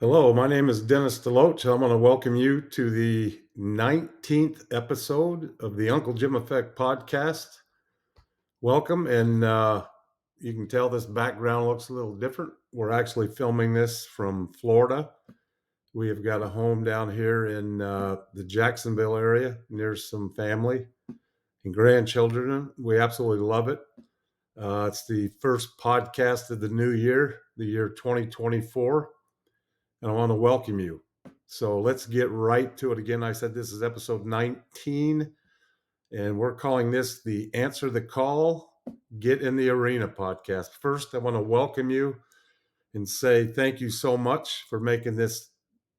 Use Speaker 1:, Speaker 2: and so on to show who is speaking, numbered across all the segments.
Speaker 1: Hello, my name is Dennis Deloach. I'm going to welcome you to the 19th episode of the Uncle Jim Effect podcast. Welcome. And you can tell this background looks a little different. We're actually filming this from Florida. We have got a home down here in the Jacksonville area near some family and grandchildren. We absolutely love it. It's the first podcast of the new year, the year 2024. And I want to welcome you. So let's get right to it. Again, I said this is episode 19, and we're calling this the Answer the Call, Get in the Arena podcast. First, I want to welcome you and say thank you so much for making this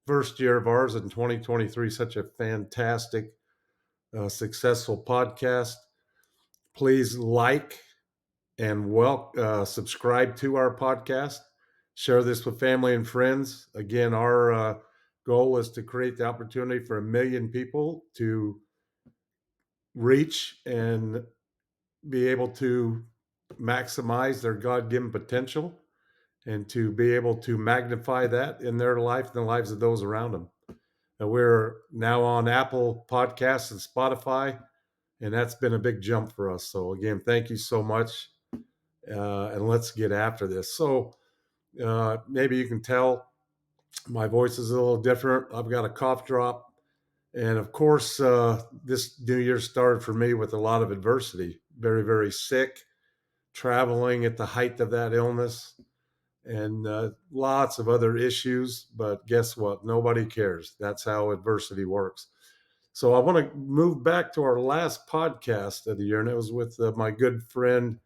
Speaker 1: first year of ours in 2023 such a fantastic, successful podcast. Please like and subscribe to our podcast. Share this with family and friends. Again, our goal is to create the opportunity for 1 million people to reach and be able to maximize their God-given potential and to be able to magnify that in their life and the lives of those around them. And we're now on Apple Podcasts and Spotify, and that's been a big jump for us. So again, thank you so much. And let's get after this. So maybe you can tell my voice is a little different. I've got a cough drop. And of course, this new year started for me with a lot of adversity. Very, very sick, traveling at the height of that illness, and lots of other issues. But guess what? Nobody cares. That's how adversity works. So I want to move back to our last podcast of the year, and it was with my good friend,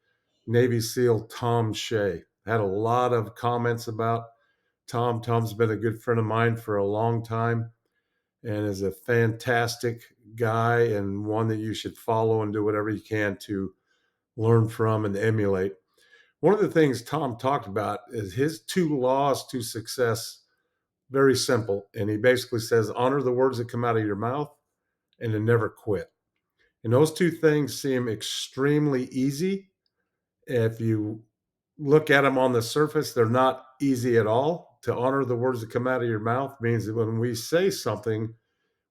Speaker 1: Navy SEAL Tom Shea. Had a lot of comments about Tom. Tom's been a good friend of mine for a long time and is a fantastic guy and one that you should follow and do whatever you can to learn from and emulate. One of the things Tom talked about is his 2 laws to success. Very simple. And he basically says, honor the words that come out of your mouth and to never quit. And those 2 things seem extremely easy. If you look at them on the surface, they're not easy at all. To honor the words that come out of your mouth means that when we say something,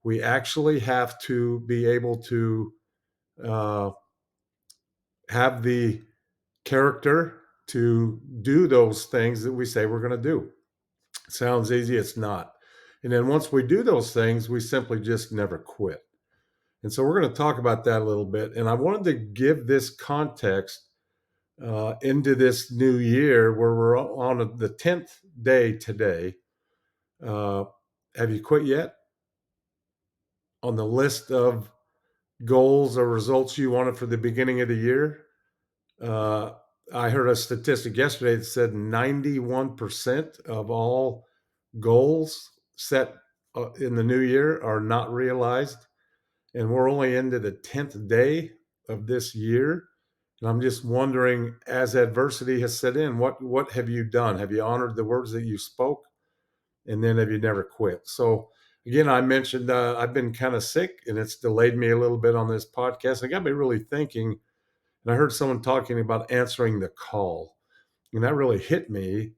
Speaker 1: we actually have to be able to uh, have the character to do those things that we say we're going to do. Sounds easy, it's not. And then once we do those things, we simply just never quit. And so we're going to talk about that a little bit. And I wanted to give this context into this new year where we're on the 10th day today. Have you quit yet? On the list of goals or results you wanted for the beginning of the year? I heard a statistic yesterday that said 91% of all goals set in the new year are not realized. And we're only into the 10th day of this year. And I'm just wondering, as adversity has set in, what have you done? Have you honored the words that you spoke? And then have you never quit? So again, I mentioned I've been kind of sick and it's delayed me a little bit on this podcast. It got me really thinking. And I heard someone talking about answering the call. And that really hit me.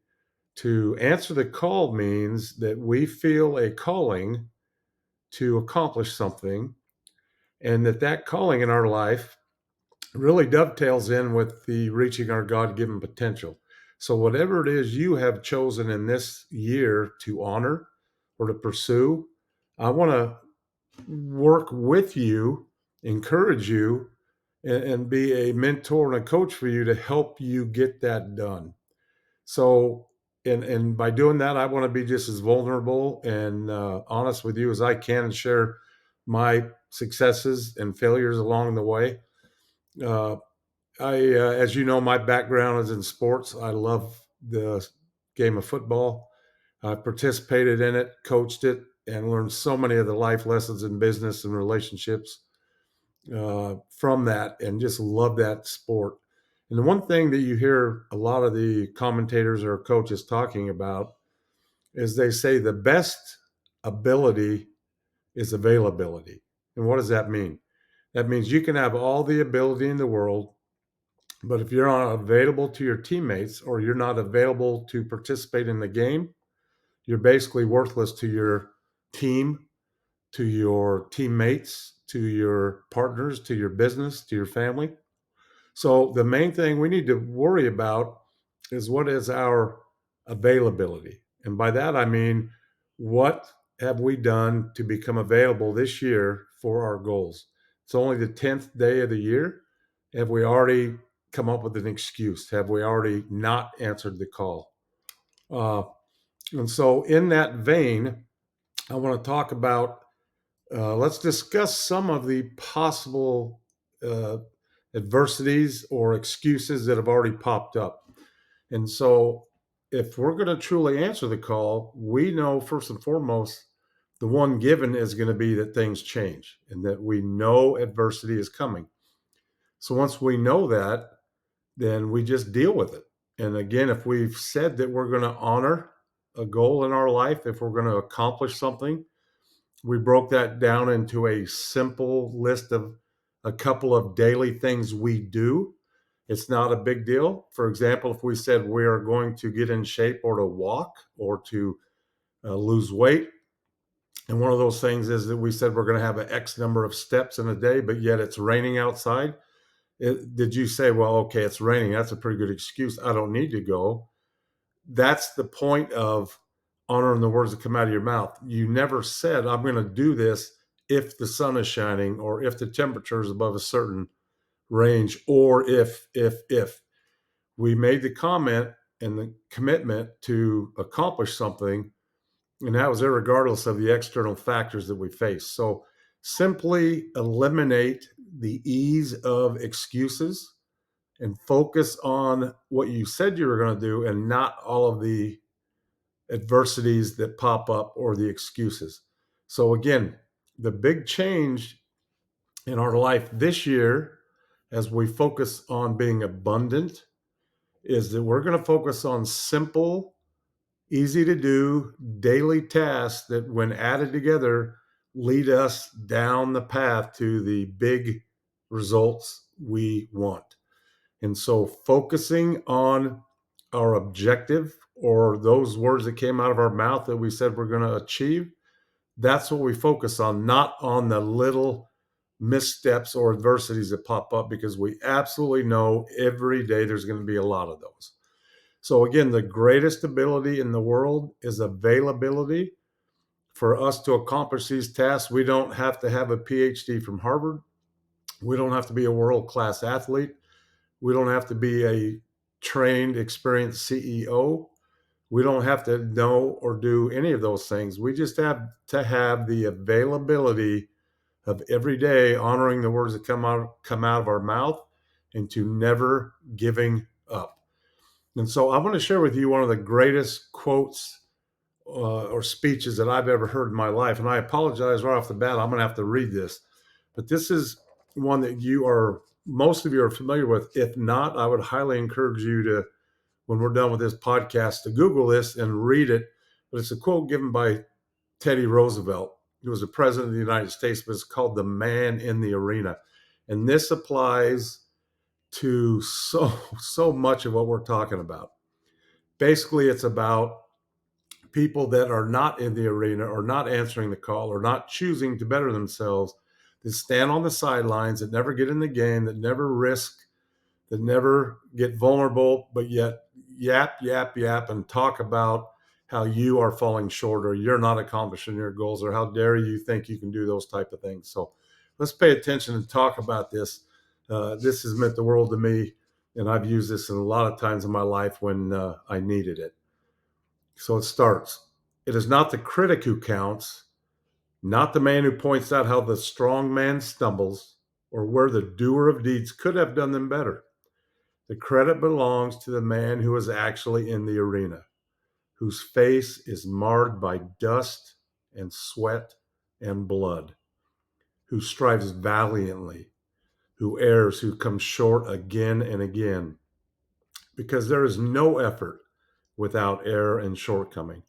Speaker 1: To answer the call means that we feel a calling to accomplish something, and that calling in our life really dovetails in with the reaching our God-given potential. So whatever it is you have chosen in this year to honor or to pursue, I want to work with you, encourage you, and be a mentor and a coach for you to help you get that done. So, and by doing that, I want to be just as vulnerable and honest with you as I can and share my successes and failures along the way. Uh, as you know, my background is in sports. I love the game of football. I participated in it, coached it, and learned so many of the life lessons in business and relationships from that, and just love that sport. And the one thing that you hear a lot of the commentators or coaches talking about is they say the best ability is availability. And what does that mean? That means you can have all the ability in the world, but if you're not available to your teammates or you're not available to participate in the game, you're basically worthless to your team, to your teammates, to your partners, to your business, to your family. So the main thing we need to worry about is what is our availability. And by that, I mean, what have we done to become available this year for our goals? It's only the 10th day of the year. Have we already come up with an excuse? Have we already not answered the call? And so, in that vein, I want to talk about, let's discuss some of the possible uh, adversities or excuses that have already popped up. And so, if we're going to truly answer the call, we know first and foremost, the one given is going to be that things change and that we know adversity is coming. So, once we know that, then we just deal with it. And again, if we've said that we're going to honor a goal in our life, if we're going to accomplish something, we broke that down into a simple list of a couple of daily things we do. It's not a big deal. For example, if we said we are going to get in shape or to walk or to lose weight, and one of those things is that we said we're going to have an X number of steps in a day, but yet it's raining outside. Did you say, well, okay, it's raining. That's a pretty good excuse. I don't need to go. That's the point of honoring the words that come out of your mouth. You never said, I'm going to do this if the sun is shining or if the temperature is above a certain range or if. We made the comment and the commitment to accomplish something, and that was irregardless of the external factors that we face. So simply eliminate the ease of excuses and focus on what you said you were going to do and not all of the adversities that pop up or the excuses. So, again, the big change in our life this year, as we focus on being abundant, is that we're going to focus on simple, easy to do daily tasks that, when added together, lead us down the path to the big results we want. And so, focusing on our objective or those words that came out of our mouth that we said we're going to achieve, that's what we focus on, not on the little missteps or adversities that pop up, because we absolutely know every day there's going to be a lot of those. So, again, the greatest ability in the world is availability. For us to accomplish these tasks, we don't have to have a PhD from Harvard. We don't have to be a world class athlete. We don't have to be a trained, experienced CEO. We don't have to know or do any of those things. We just have to have the availability of every day honoring the words that come out of our mouth and to never giving up. And so I want to share with you one of the greatest quotes or speeches that I've ever heard in my life. And I apologize right off the bat. I'm going to have to read this, but this is one that most of you are familiar with. If not, I would highly encourage you to, when we're done with this podcast, to Google this and read it. But it's a quote given by Teddy Roosevelt, who was the president of the United States, but it's called "The Man in the Arena." And this applies to so much of what we're talking about. Basically, it's about people that are not in the arena or not answering the call or not choosing to better themselves, that stand on the sidelines, that never get in the game, that never risk, that never get vulnerable, but yet yap, and talk about how you are falling short or you're not accomplishing your goals or how dare you think you can do those type of things. So let's pay attention and talk about this. This has meant the world to me, and I've used this a lot of times in my life when I needed it. So it starts. It is not the critic who counts, not the man who points out how the strong man stumbles or where the doer of deeds could have done them better. The credit belongs to the man who is actually in the arena, whose face is marred by dust and sweat and blood, who strives valiantly, who errs, who comes short again and again, because there is no effort without error and shortcoming,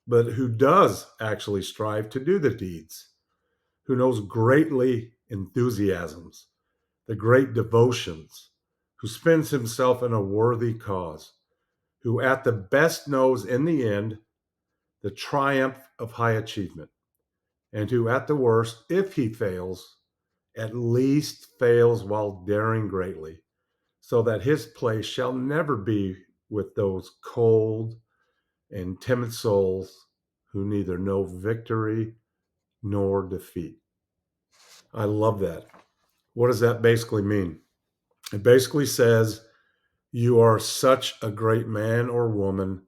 Speaker 1: but who does actually strive to do the deeds, who knows greatly enthusiasms, the great devotions, who spends himself in a worthy cause, who at the best knows in the end the triumph of high achievement, and who, at the worst, if he fails, at least fails while daring greatly, so that his place shall never be with those cold and timid souls who neither know victory nor defeat. I love that. What does that basically mean? It basically says you are such a great man or woman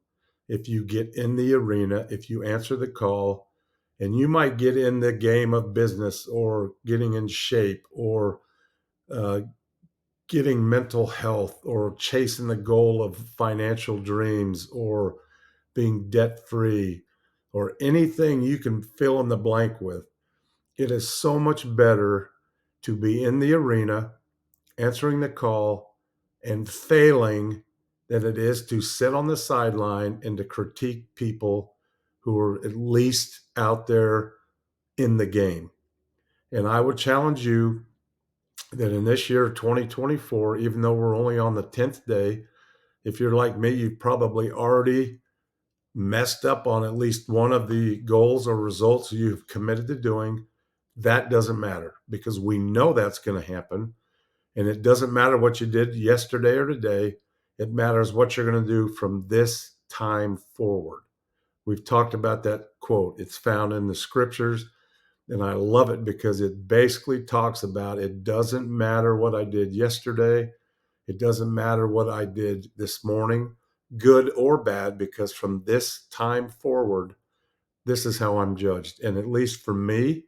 Speaker 1: if you get in the arena, if you answer the call, and you might get in the game of business or getting in shape or uh, getting mental health or chasing the goal of financial dreams or being debt free or anything you can fill in the blank with. It is so much better to be in the arena, answering the call, and failing than it is to sit on the sideline and to critique people who are at least out there in the game. And I would challenge you that in this year, 2024, even though we're only on the 10th day, if you're like me, you've probably already messed up on at least one of the goals or results you've committed to doing. That doesn't matter because we know that's going to happen. And it doesn't matter what you did yesterday or today. It matters what you're going to do from this time forward. We've talked about that quote. It's found in the scriptures. And I love it because it basically talks about it doesn't matter what I did yesterday. It doesn't matter what I did this morning, good or bad, because from this time forward, this is how I'm judged. And at least for me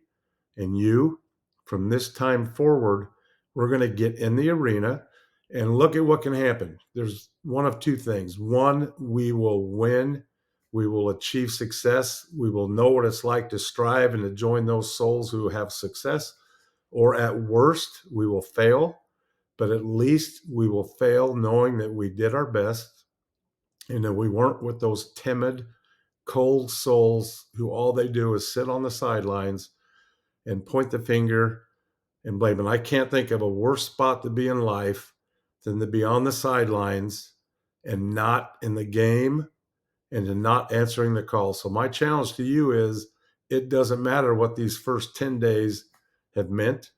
Speaker 1: and you, from this time forward, we're going to get in the arena and look at what can happen. There's one of two things. One, we will win. We will achieve success. We will know what it's like to strive and to join those souls who have success. Or at worst, we will fail. But at least we will fail knowing that we did our best and that we weren't with those timid, cold souls who all they do is sit on the sidelines and point the finger and blame. And I can't think of a worse spot to be in life than to be on the sidelines and not in the game and to not answering the call. So my challenge to you is it doesn't matter what these first 10 days have meant.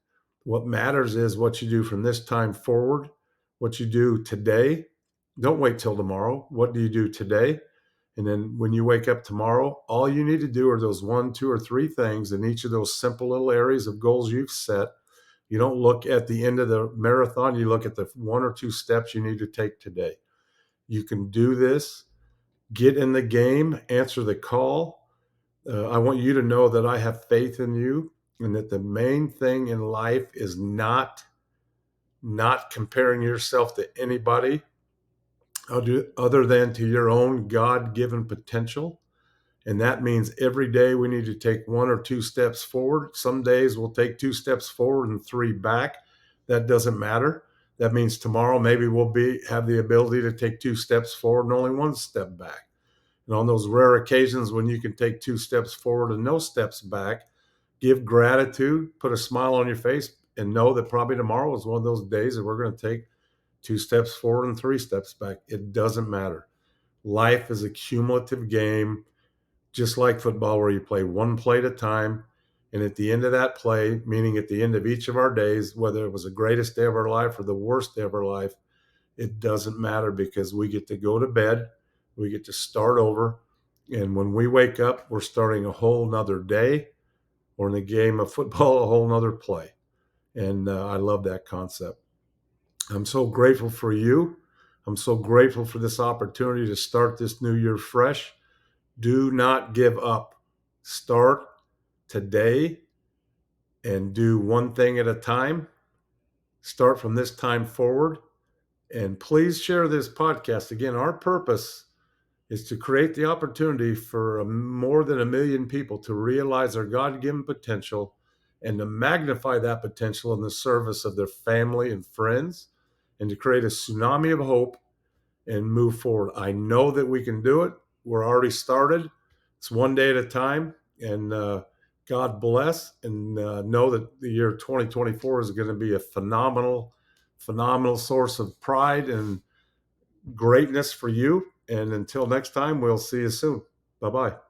Speaker 1: What matters is what you do from this time forward, what you do today. Don't wait till tomorrow. What do you do today? And then when you wake up tomorrow, all you need to do are those 1, 2, or 3 things in each of those simple little areas of goals you've set. You don't look at the end of the marathon. You look at the 1 or 2 steps you need to take today. You can do this. Get in the game, answer the call. I want you to know that I have faith in you and that the main thing in life is not comparing yourself to anybody other than to your own God-given potential. And that means every day we need to take 1 or 2 steps forward. Some days we'll take 2 steps forward and 3 back. That doesn't matter. That means tomorrow maybe we'll have the ability to take 2 steps forward and only 1 step back. And on those rare occasions when you can take 2 steps forward and no steps back, give gratitude, put a smile on your face, and know that probably tomorrow is one of those days that we're going to take 2 steps forward and 3 steps back. It doesn't matter. Life is a cumulative game, just like football, where you play one play at a time. And at the end of that play, meaning at the end of each of our days, whether it was the greatest day of our life or the worst day of our life, it doesn't matter because we get to go to bed. We get to start over. And when we wake up, we're starting a whole nother day, or in the game of football, a whole nother play. And I love that concept. I'm so grateful for you. I'm so grateful for this opportunity to start this new year fresh. Do not give up. Start today and do one thing at a time. Start from this time forward. And please share this podcast. Again, our purpose is to create the opportunity for more than 1 million people to realize their God-given potential and to magnify that potential in the service of their family and friends, and to create a tsunami of hope and move forward. I know that we can do it. We're already started. It's one day at a time. And God bless, and know that the year 2024 is going to be a phenomenal source of pride and greatness for you. And until next time, we'll see you soon. Bye-bye.